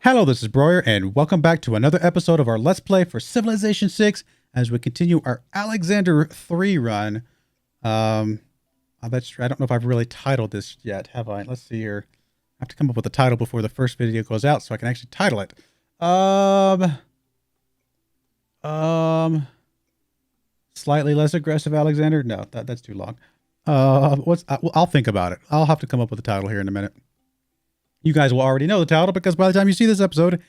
Hello, this is Broyar, and welcome back to another episode of our Let's Play for Civilization 6 as we continue our Alexander 3 run. I don't know if I've really titled this yet, have I? Let's see here. I have to come up with a title before the first video goes out so I can actually title it. Slightly less aggressive Alexander? No, that's too long. I'll think about it. I'll have to come up with a title here in a minute. You guys will already know the title because by the time you see this episode,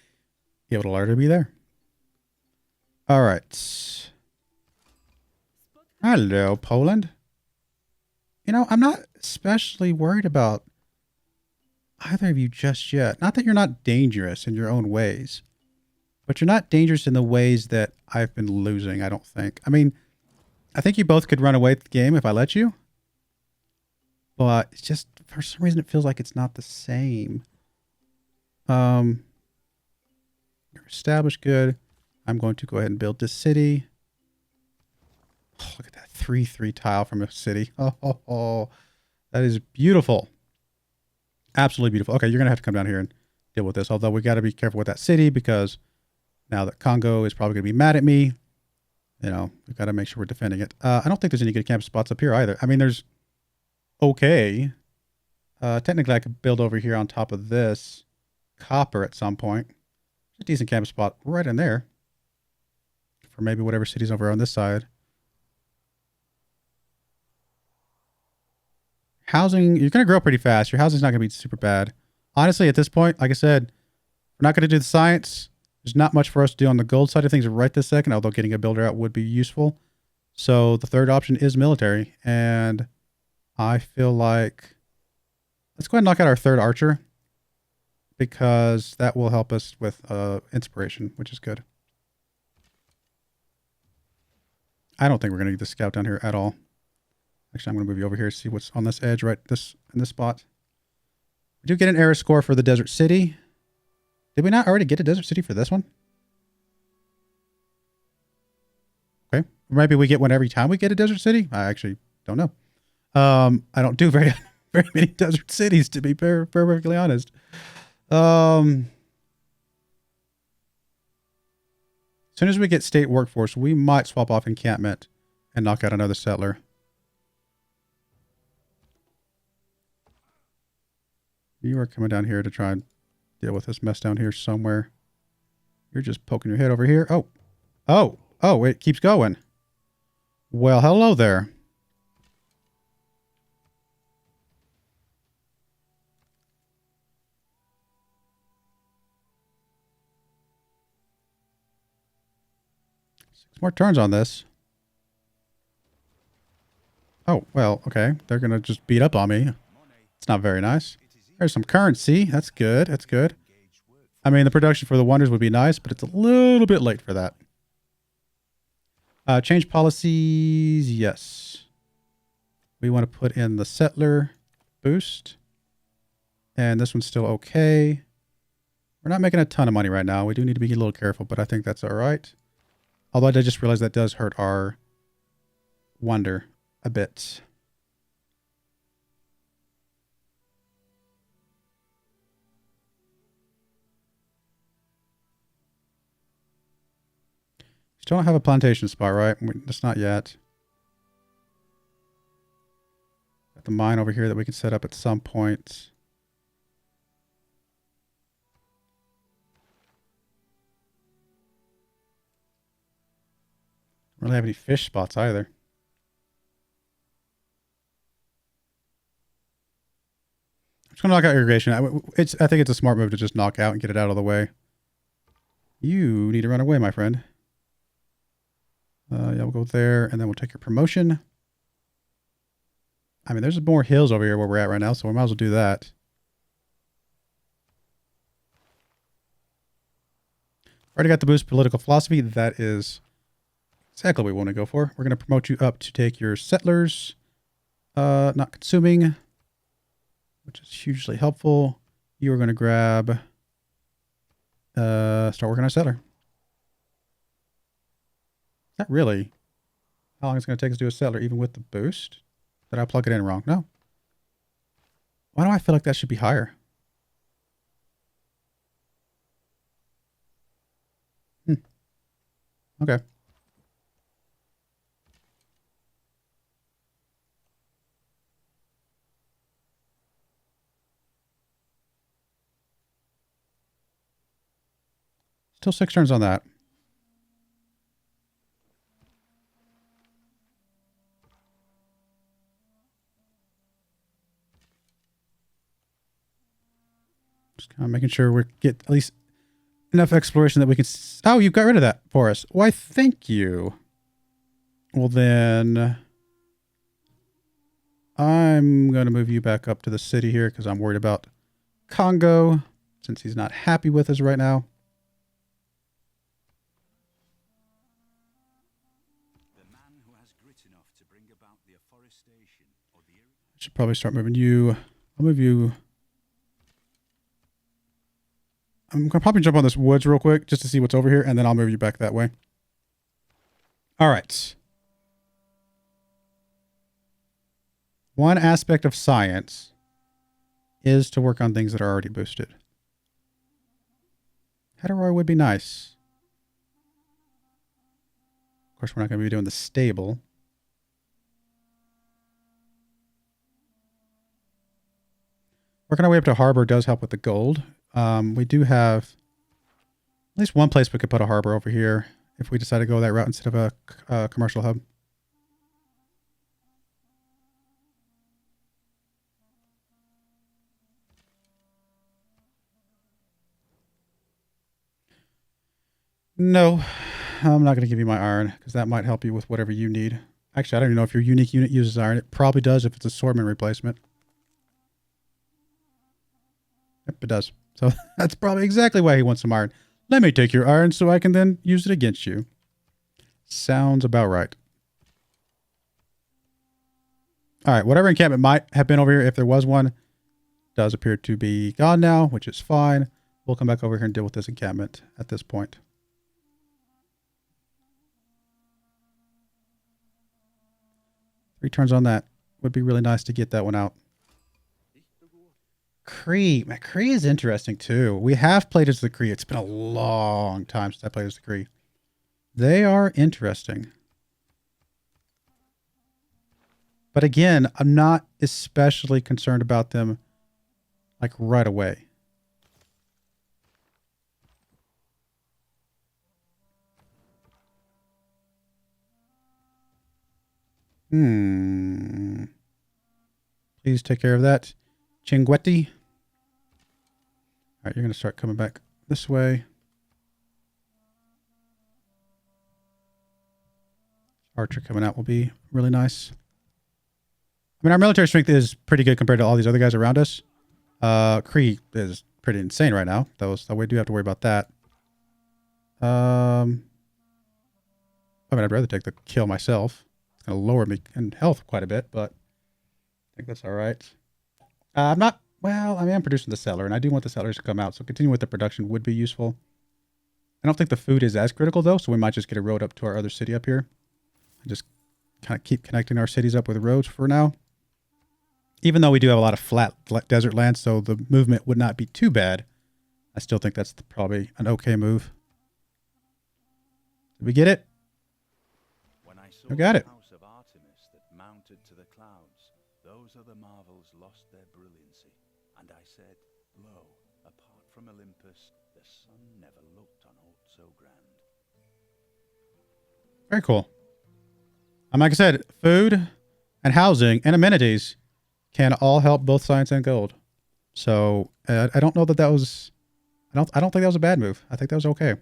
it'll already be there. All right. Hello, Poland. You know, I'm not especially worried about either of you just yet. Not that you're not dangerous in your own ways, but you're not dangerous in the ways that I've been losing, I don't think. I mean, I think you both could run away with the game if I let you. But it's just, for some reason, it feels like it's not the same. You're established, good. I'm going to go ahead and build this city. Oh, look at that 3-3 tile from a city. Oh, that is beautiful. Absolutely beautiful. Okay, you're going to have to come down here and deal with this. Although we got to be careful with that city because now that Congo is probably going to be mad at me. You know, we've got to make sure we're defending it. I don't think there's any good camp spots up here either. I mean, there's okay. Technically, I could build over here on top of this copper at some point. A decent camp spot right in there for maybe whatever city's over on this side. Housing, you're going to grow pretty fast. Your housing's not going to be super bad. Honestly, at this point, like I said, we're not going to do the science. There's not much for us to do on the gold side of things right this second, although getting a builder out would be useful. So the third option is military, and I feel like let's go ahead and knock out our third archer because that will help us with inspiration, which is good. I don't think we're going to get the scout down here at all. Actually, I'm going to move you over here to see what's on this edge right in this spot. We do get an error score for the desert city. Did we not already get a desert city for this one? Okay. Maybe we get one every time we get a desert city. I actually don't know. I don't do very many desert cities, to be perfectly honest. As soon as we get state workforce, we might swap off encampment and knock out another settler. You are coming down here to try and deal with this mess down here somewhere. You're just poking your head over here. Oh, it keeps going. Well, hello there. More turns on this. Oh, well, okay. They're going to just beat up on me. It's not very nice. There's some currency. That's good. That's good. I mean, the production for the wonders would be nice, but it's a little bit late for that. Change policies. Yes. We want to put in the settler boost. And this one's still okay. We're not making a ton of money right now. We do need to be a little careful, but I think that's all right. Although I just realized that does hurt our wonder a bit. Still don't have a plantation spot, right? That's not yet. Got the mine over here that we can set up at some point. Don't really have any fish spots either. I'm just going to knock out irrigation. I think it's a smart move to just knock out and get it out of the way. You need to run away, my friend. Yeah, we'll go there, and then we'll take your promotion. I mean, there's more hills over here where we're at right now, so we might as well do that. Already got the boost political philosophy. That is exactly what we want to go for. We're going to promote you up to take your settlers. Not consuming, which is hugely helpful. You are going to grab, start working on a settler. Not really. How long is it going to take us to do a settler, even with the boost? Did I plug it in wrong? No. Why do I feel like that should be higher? Okay. Still 6 turns on that. Just kind of making sure we get at least enough exploration that we can... Oh, you got rid of that for us. Why, thank you. Well, then... I'm going to move you back up to the city here because I'm worried about Congo since he's not happy with us right now. I should probably start moving you. I'll move you... I'm going to probably jump on this woods real quick just to see what's over here, and then I'll move you back that way. All right. One aspect of science is to work on things that are already boosted. Hetairoi would be nice. Of course, we're not going to be doing the stable. Working our way up to harbor does help with the gold. We do have at least one place we could put a harbor over here if we decide to go that route instead of a commercial hub. No, I'm not going to give you my iron because that might help you with whatever you need. Actually, I don't even know if your unique unit uses iron. It probably does if it's a swordsman replacement. Yep, it does. So that's probably exactly why he wants some iron. Let me take your iron so I can then use it against you. Sounds about right. All right, whatever encampment might have been over here, if there was one, does appear to be gone now, which is fine. We'll come back over here and deal with this encampment at this point. Three turns on that. Would be really nice to get that one out. Cree. Cree is interesting too. We have played as the Cree. It's been a long time since I played as the Cree. They are interesting. But again, I'm not especially concerned about them like right away. Please take care of that. Chinguetti. All right, you're going to start coming back this way. Archer coming out will be really nice. I mean, our military strength is pretty good compared to all these other guys around us. Cree is pretty insane right now. So we do have to worry about that. I mean, I'd rather take the kill myself. It's going to lower me in health quite a bit, but I think that's all right. I'm not... Well, I mean, I'm producing the cellar, and I do want the cellars to come out, so continuing with the production would be useful. I don't think the food is as critical, though, so we might just get a road up to our other city up here. And just kind of keep connecting our cities up with roads for now. Even though we do have a lot of flat desert land, so the movement would not be too bad, I still think that's probably an okay move. Did we get it? We got it. House of Artemis that mounted to the clouds, those other marvels lost their brilliancy. And I said, lo, apart from Olympus, the sun never looked on aught so grand. Very cool. Like I said, food and housing and amenities can all help both science and gold. So I don't know that that was... I don't think that was a bad move. I think that was okay.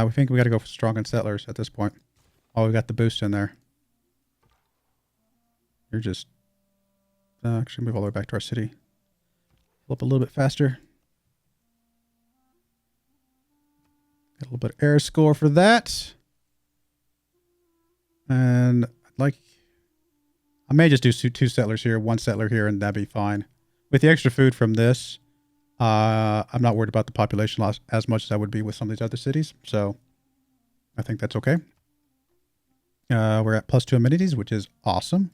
We think we got to go for strong and settlers at this point. Oh, we got the boost in there. You're just... actually, move all the way back to our city. Flip a little bit faster. Got a little bit of air score for that. And I may just do 2 settlers here, 1 settler here, and that'd be fine. With the extra food from this, I'm not worried about the population loss as much as I would be with some of these other cities. So I think that's okay. We're at +2 amenities, which is awesome.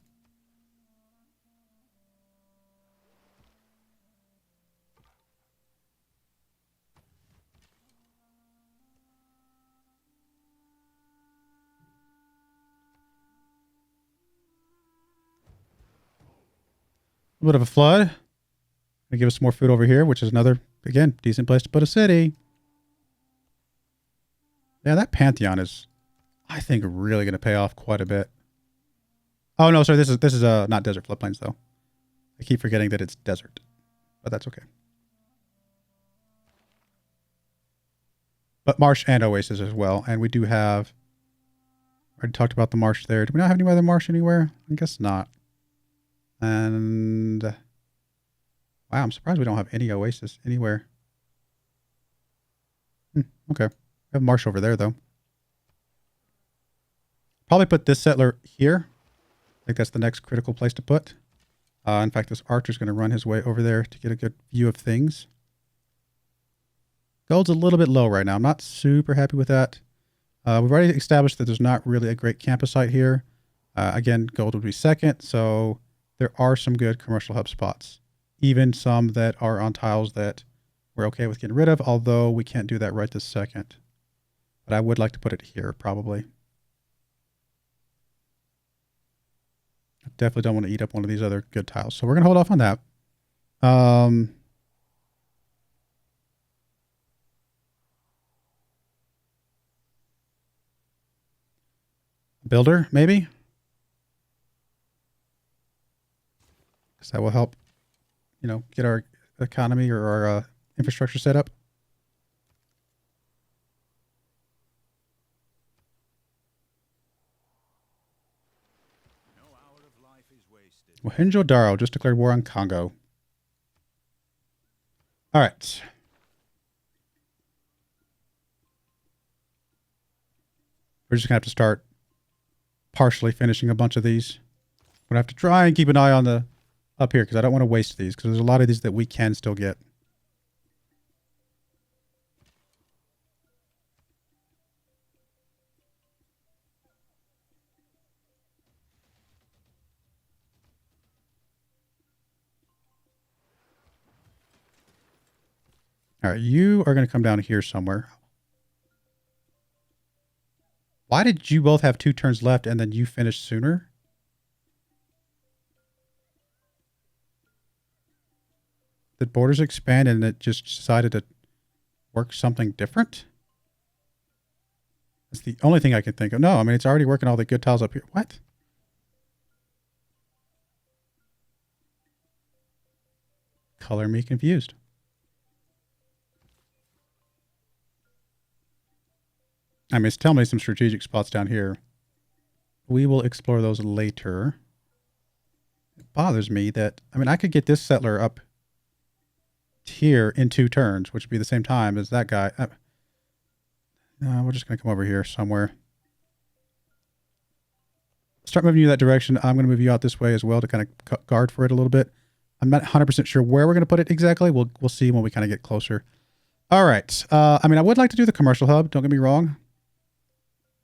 A little bit of a flood. Gonna give us some more food over here, which is another, again, decent place to put a city. Yeah, that Pantheon is, I think, really going to pay off quite a bit. Oh, no, sorry, this is not desert floodplains, though. I keep forgetting that it's desert, but that's okay. But marsh and oasis as well, and we do have, I already talked about the marsh there. Do we not have any other marsh anywhere? I guess not. And, wow, I'm surprised we don't have any oasis anywhere. Okay. We have marsh over there, though. Probably put this settler here. I think that's the next critical place to put. In fact, this archer's going to run his way over there to get a good view of things. Gold's a little bit low right now. I'm not super happy with that. We've already established that there's not really a great campus site here. Again, gold would be second, so there are some good commercial hub spots. Even some that are on tiles that we're okay with getting rid of, although we can't do that right this second. But I would like to put it here, probably. I definitely don't want to eat up one of these other good tiles. So we're going to hold off on that. Builder, maybe? Because that will help, you know, get our economy or our infrastructure set up. Mohenjo Daro just declared war on Congo. All right. We're just going to have to start partially finishing a bunch of these. I'm going to have to try and keep an eye on the up here because I don't want to waste these because there's a lot of these that we can still get. All right, you are going to come down here somewhere. Why did you both have 2 turns left and then you finished sooner? Did borders expand and it just decided to work something different? That's the only thing I can think of. No, I mean, it's already working all the good tiles up here. What? Color me confused. I mean, it's telling me some strategic spots down here. We will explore those later. It bothers me that, I mean, I could get this settler up here in 2 turns, which would be the same time as that guy. No, we're just going to come over here somewhere. Start moving you that direction. I'm going to move you out this way as well to kind of guard for it a little bit. I'm not 100% sure where we're going to put it exactly. We'll see when we kind of get closer. All right. I mean, I would like to do the commercial hub. Don't get me wrong.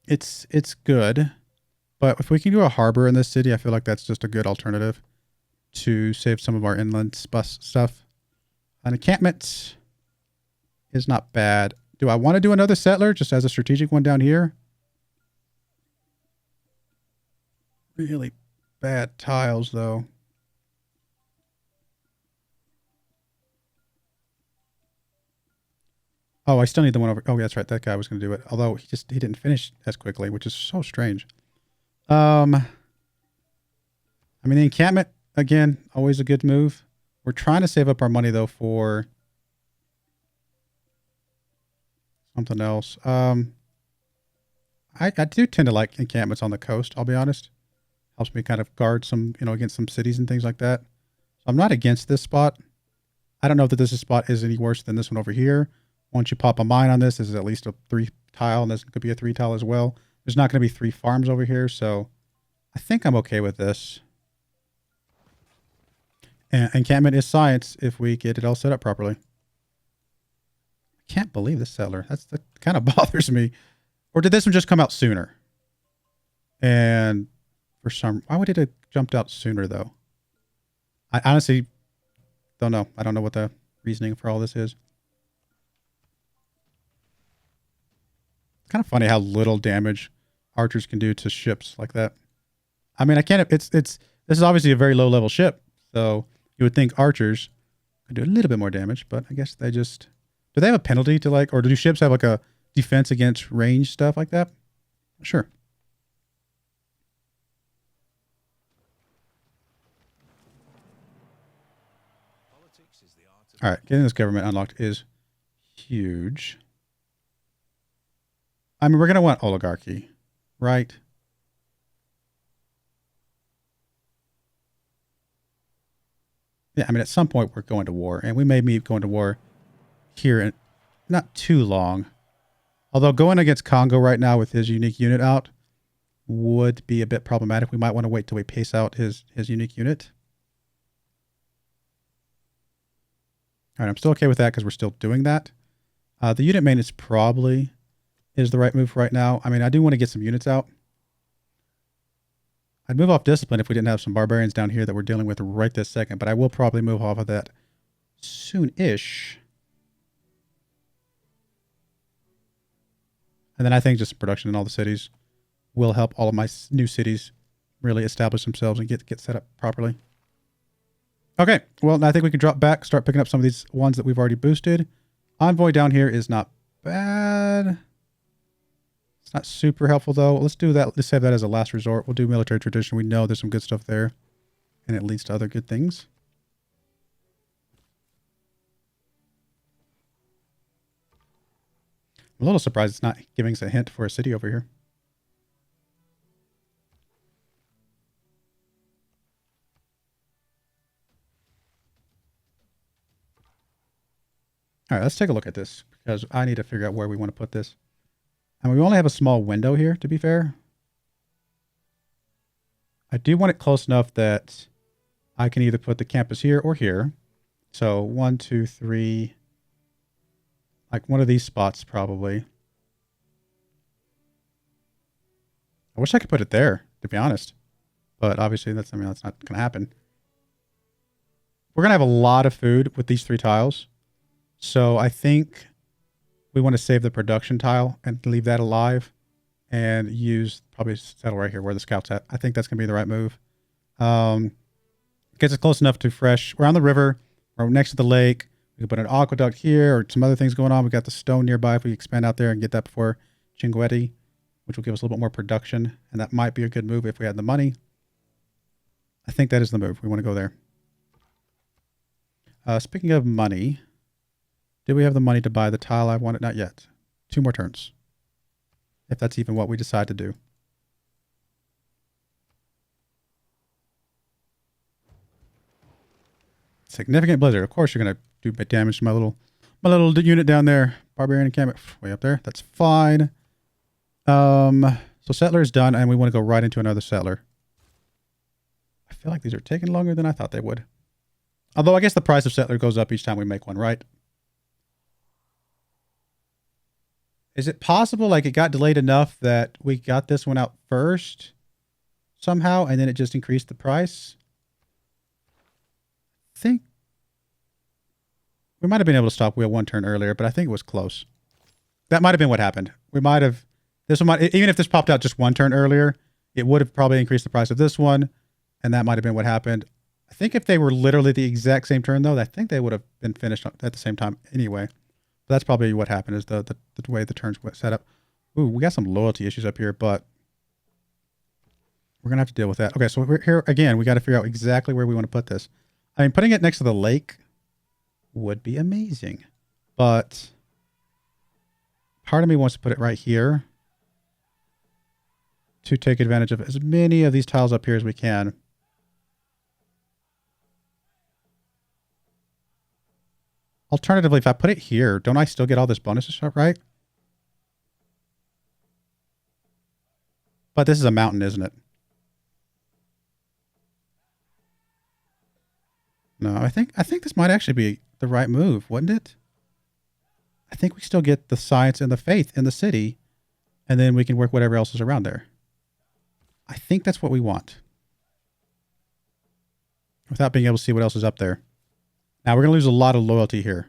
It's good, but if we can do a harbor in this city, I feel like that's just a good alternative to save some of our inland stuff. An encampment is not bad. Do I want to do another settler just as a strategic one down here? Really bad tiles, though. Oh, I still need the one over. Oh, that's right. That guy was going to do it. Although he didn't finish as quickly, which is so strange. I mean, the encampment, again, always a good move. We're trying to save up our money, though, for something else. I do tend to like encampments on the coast, I'll be honest. Helps me kind of guard some, you know, against some cities and things like that. So I'm not against this spot. I don't know that this spot is any worse than this one over here. Once you pop a mine on this is at least a 3 tile, and this could be a 3 tile as well. There's not going to be 3 farms over here, so I think I'm okay with this. And encampment is science if we get it all set up properly. I can't believe this settler. That kind of bothers me. Or did this one just come out sooner? And for some, why would it have jumped out sooner, though? I honestly don't know. I don't know what the reasoning for all this is. Kind of funny how little damage archers can do to ships like that. I mean, I can't. This is obviously a very low level ship, so You would think archers could do a little bit more damage, but I guess they just... Do they have a penalty to like... Or do ships have like a defense against range stuff like that? Sure. All right, getting this government unlocked is huge. I mean, we're going to want oligarchy, right? Yeah, I mean, at some point we're going to war, and we may be going to war here in not too long. Although going against Congo right now with his unique unit out would be a bit problematic. We might want to wait till we pace out his unique unit. All right, I'm still okay with that because we're still doing that. The unit maintenance probably is the right move right now. I mean, I do want to get some units out. I'd move off discipline if we didn't have some barbarians down here that we're dealing with right this second, but I will probably move off of that soon-ish. And then I think just production in all the cities will help all of my new cities really establish themselves and get set up properly. Okay, well, I think we can drop back, start picking up some of these ones that we've already boosted. Envoy down here is not bad. It's not super helpful, though. Let's do that. Let's save that as a last resort. We'll do military tradition. We know there's some good stuff there, and it leads to other good things. I'm a little surprised it's not giving us a hint for a city over here. All right, let's take a look at this because I need to figure out where we want to put this. And we only have a small window here, to be fair. I do want it close enough that I can either put the campus here or here. So 1, 2, 3, like one of these spots probably. I wish I could put it there, to be honest. But obviously that's not going to happen. We're going to have a lot of food with these 3 tiles. So I think we want to save the production tile and leave that alive and use probably settle right here where the scout's at. I think that's going to be the right move. Gets us close enough to fresh. We're on the river. We're next to the lake. We can put an aqueduct here or some other things going on. We got the stone nearby if we expand out there and get that before Chinguetti, which will give us a little bit more production. And that might be a good move if we had the money. I think that is the move. We want to go there. Speaking of money... Did we have the money to buy the tile I wanted? Not yet. 2 more turns. If that's even what we decide to do. Significant blizzard. Of course you're going to do bit damage to my little unit down there. Barbarian encampment. Way up there. That's fine. So settler is done and we want to go right into another settler. I feel like these are taking longer than I thought they would. Although I guess the price of settler goes up each time we make one, right? Is it possible like it got delayed enough that we got this one out first somehow and then it just increased the price? I think we might have been able to stop wheel 1 turn earlier, but I think it was close. That might have been what happened. We might have, even if this popped out just 1 turn earlier, it would have probably increased the price of this one. And that might have been what happened. I think if they were literally the exact same turn though, I think they would have been finished at the same time anyway. That's probably what happened is the way the turns went set up. Ooh, we got some loyalty issues up here, but we're going to have to deal with that. Okay, so we're here again. We got to figure out exactly where we want to put this. I mean, putting it next to the lake would be amazing, but part of me wants to put it right here to take advantage of as many of these tiles up here as we can. Alternatively, if I put it here, don't I still get all this bonus stuff, right? But this is a mountain, isn't it? No, I think this might actually be the right move, wouldn't it? I think we still get the science and the faith in the city, and then we can work whatever else is around there. I think that's what we want. Without being able to see what else is up there. Now, we're going to lose a lot of loyalty here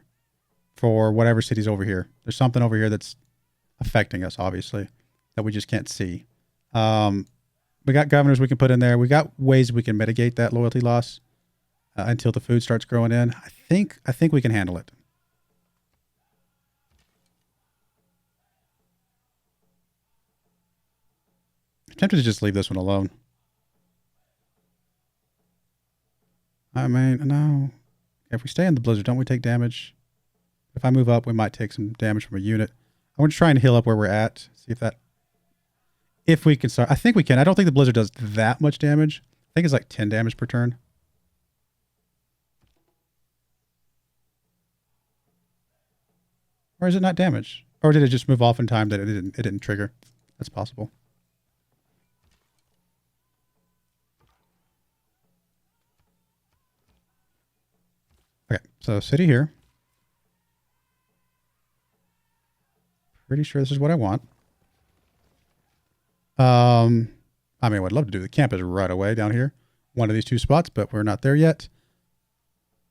for whatever city's over here. There's something over here that's affecting us, obviously, that we just can't see. We got governors we can put in there. We got ways we can mitigate that loyalty loss. until the food starts growing in. I think we can handle it. I'm tempted to just leave this one alone. I mean, no. If we stay in the blizzard, don't we take damage? If I move up, we might take some damage from a unit. I want to try and heal up where we're at. See if we can start. I think we can. I don't think the blizzard does that much damage. I think it's like 10 damage per turn. Or is it not damage? Or did it just move off in time that it didn't trigger? That's possible. Okay, so city here. Pretty sure this is what I want. I mean, I would love to do the campus right away down here. One of these two spots, but we're not there yet.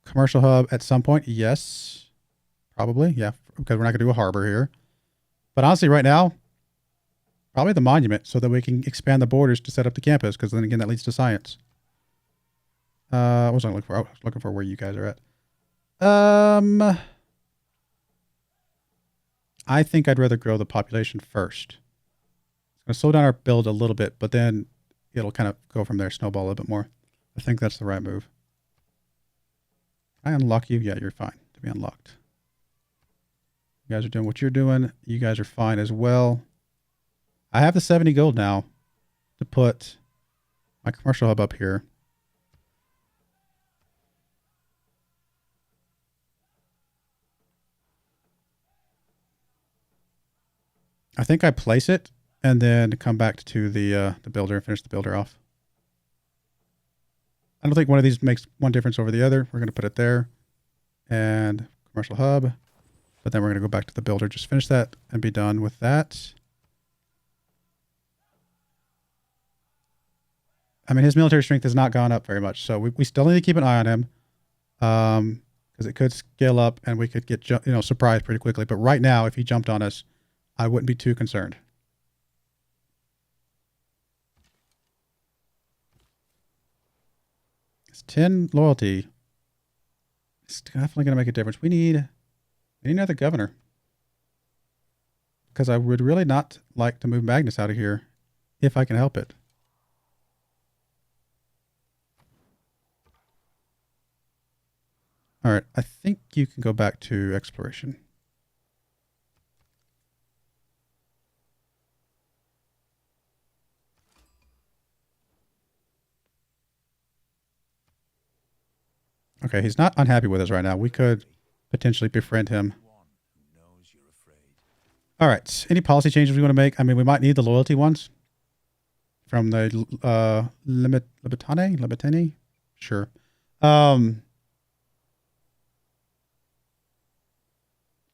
Commercial hub at some point. Yes. Probably. Yeah, because we're not going to do a harbor here. But honestly, right now, probably the monument so that we can expand the borders to set up the campus, because then again, that leads to science. What was I looking for? I was looking for where you guys are at. I think I'd rather grow the population first. It's going to slow down our build a little bit, but then it'll kind of go from there, snowball a little bit more. I think that's the right move. Can I unlock you? Yeah, you're fine to be unlocked. You guys are doing what you're doing. You guys are fine as well. I have the 70 gold now to put my commercial hub up here. I think I place it and then come back to the builder and finish the builder off. I don't think one of these makes one difference over the other. We're going to put it there and commercial hub, but then we're going to go back to the builder, just finish that and be done with that. I mean, his military strength has not gone up very much, so we still need to keep an eye on him, because it could scale up and we could get surprised pretty quickly. But right now, if he jumped on us, I wouldn't be too concerned. It's 10 loyalty. It's definitely going to make a difference. We need another governor, because I would really not like to move Magnus out of here if I can help it. All right, I think you can go back to exploration. Okay, he's not unhappy with us right now. We could potentially befriend him. All right, any policy changes we want to make? I mean, we might need the loyalty ones from the Limitane? Sure.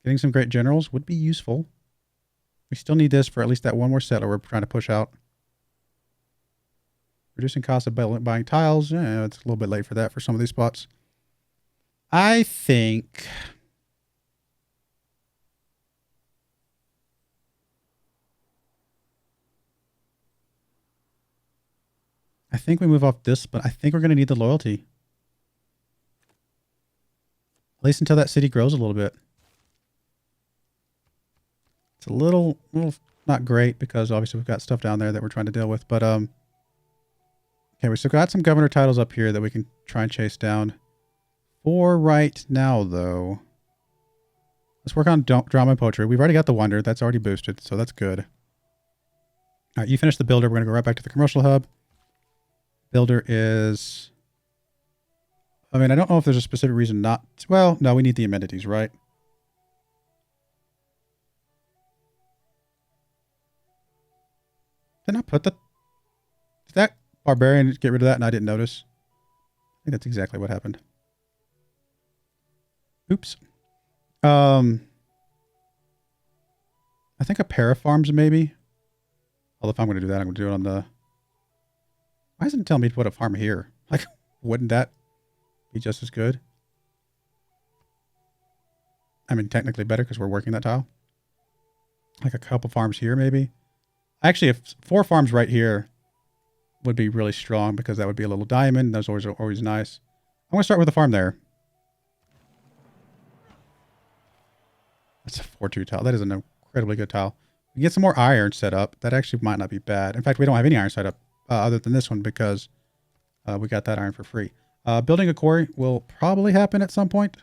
Getting some great generals would be useful. We still need this for at least that one more settler we're trying to push out. Reducing cost of buying tiles. Yeah, it's a little bit late for that for some of these spots. I think we move off this, but I think we're going to need the loyalty. At least until that city grows a little bit. It's a little not great because obviously we've got stuff down there that we're trying to deal with. But okay, we still got some governor titles up here that we can try and chase down. For right now, though, let's work on drama and poetry. We've already got the wonder. That's already boosted, so that's good. All right, you finish the builder. We're going to go right back to the commercial hub. Builder is... I mean, I don't know if there's a specific reason not... Well, no, we need the amenities, right? Did I put the... Did that barbarian get rid of that and I didn't notice? I think that's exactly what happened. Oops. I think a pair of farms maybe. Although if I'm going to do that, I'm going to do it on the... Why isn't it telling me to put a farm here? Like, wouldn't that be just as good? I mean, technically better because we're working that tile. Like a couple farms here maybe. Actually, if 4 farms right here would be really strong because that would be a little diamond. Those are always nice. I'm going to start with a farm there. That's a 4-2 tile. That is an incredibly good tile. We get some more iron set up. That actually might not be bad. In fact, we don't have any iron set up other than this one because we got that iron for free. Building a quarry will probably happen at some point.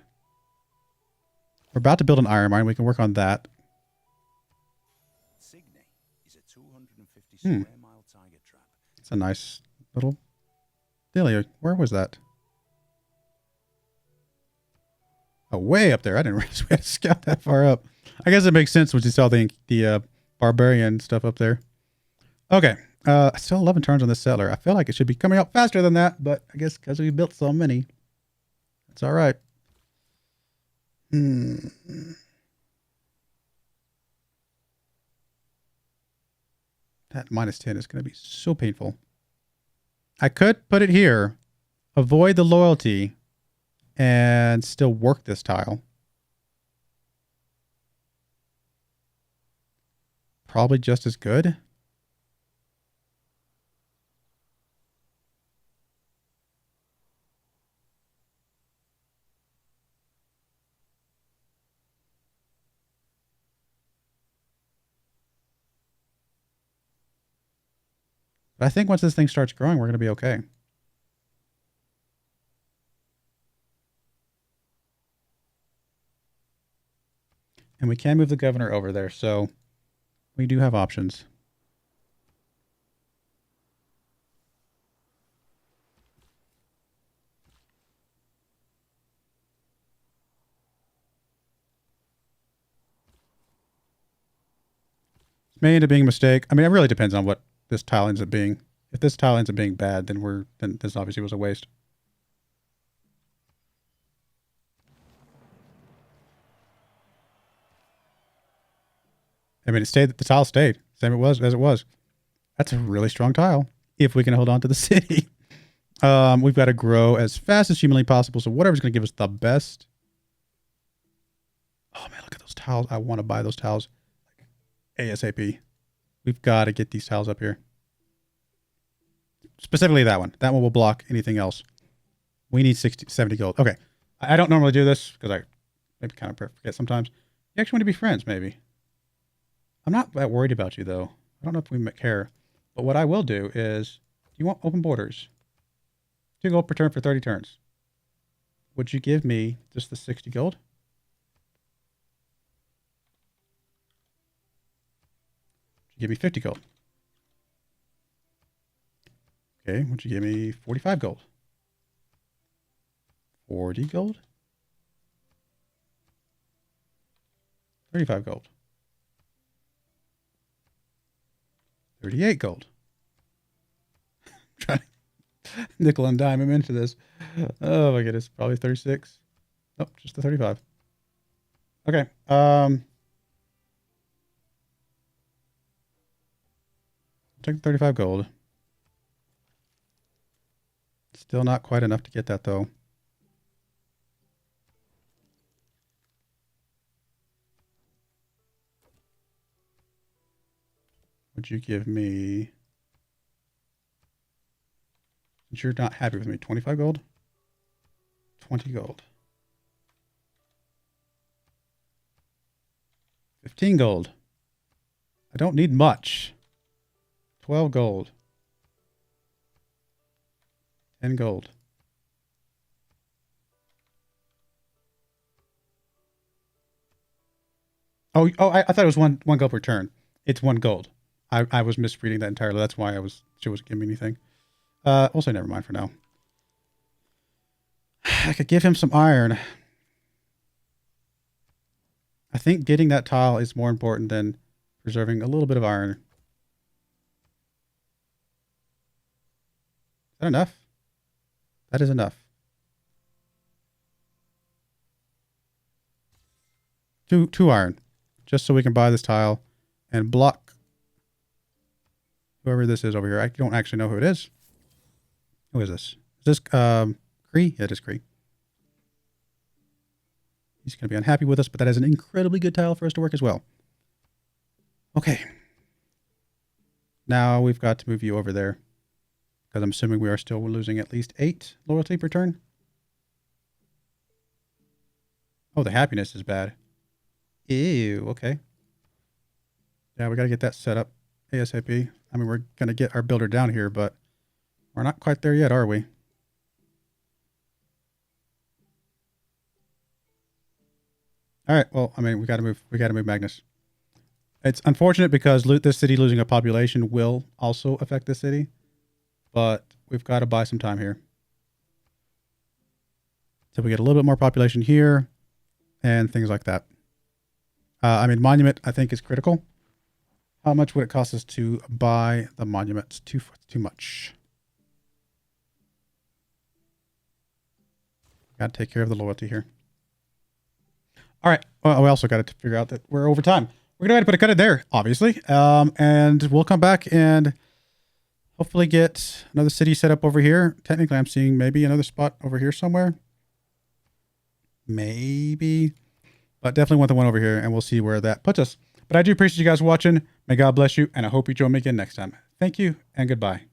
We're about to build an iron mine. We can work on that. Signe is a 250 square mile tiger trap. It's a nice little dealio. Where was that? Oh, way up there. I didn't realize we had to scout that far up. I guess it makes sense when you saw the barbarian stuff up there. Okay. Still 11 turns on this settler. I feel like it should be coming out faster than that, but I guess because we built so many, it's all right. That -10 is going to be so painful. I could put it here, avoid the loyalty, and still work this tile. Probably just as good. But I think once this thing starts growing, we're going to be okay. And we can move the governor over there, so we do have options. It may end up being a mistake. I mean, it really depends on what this tile ends up being. If this tile ends up being bad, then this obviously was a waste. I mean, the tile stayed. Same as it was. That's a really strong tile. If we can hold on to the city. We've got to grow as fast as humanly possible. So whatever's going to give us the best. Oh man, look at those tiles. I want to buy those tiles ASAP. We've got to get these tiles up here. Specifically that one. That one will block anything else. We need 70 gold. Okay. I don't normally do this because I maybe kind of forget sometimes. You actually want to be friends, maybe. I'm not that worried about you, though. I don't know if we care. But what I will do is, do you want open borders? 2 gold per turn for 30 turns. Would you give me just the 60 gold? Would you give me 50 gold? Okay, would you give me 45 gold? 40 gold? 35 gold. 38 gold. Trying to nickel and dime him into this. Oh my goodness, probably 36. Nope, just the 35. Okay. Take the 35 gold. Still not quite enough to get that though. Would you give me, since you're not happy with me, 25 gold? 20 gold. 15 gold. I don't need much. 12 gold. 10 gold. I thought it was one gold per turn. It's 1 gold. I was misreading that entirely. That's why she wasn't giving me anything. Also, never mind for now. I could give him some iron. I think getting that tile is more important than preserving a little bit of iron. Is that enough? That is enough. 2 iron. Just so we can buy this tile and block whoever this is over here. I don't actually know who it is. Who is this? Is this Cree? Yeah, it is Cree. He's going to be unhappy with us, but that is an incredibly good tile for us to work as well. Okay. Now we've got to move you over there because I'm assuming we are still losing at least 8 loyalty per turn. Oh, the happiness is bad. Ew, okay. Yeah, we got to get that set up ASAP. I mean, we're going to get our builder down here, but we're not quite there yet, are we? All right. Well, I mean, we got to move Magnus. It's unfortunate because this city losing a population will also affect the city, but we've got to buy some time here. So we get a little bit more population here and things like that. I mean, monument, I think, is critical. How much would it cost us to buy the monuments? Too much. Got to take care of the loyalty here. All right. Well, we also got to figure out that we're over time. We're going to put a cut in there, obviously. And we'll come back and hopefully get another city set up over here. Technically, I'm seeing maybe another spot over here somewhere. Maybe. But definitely want the one over here, and we'll see where that puts us. But I do appreciate you guys watching. May God bless you, and I hope you join me again next time. Thank you, and goodbye.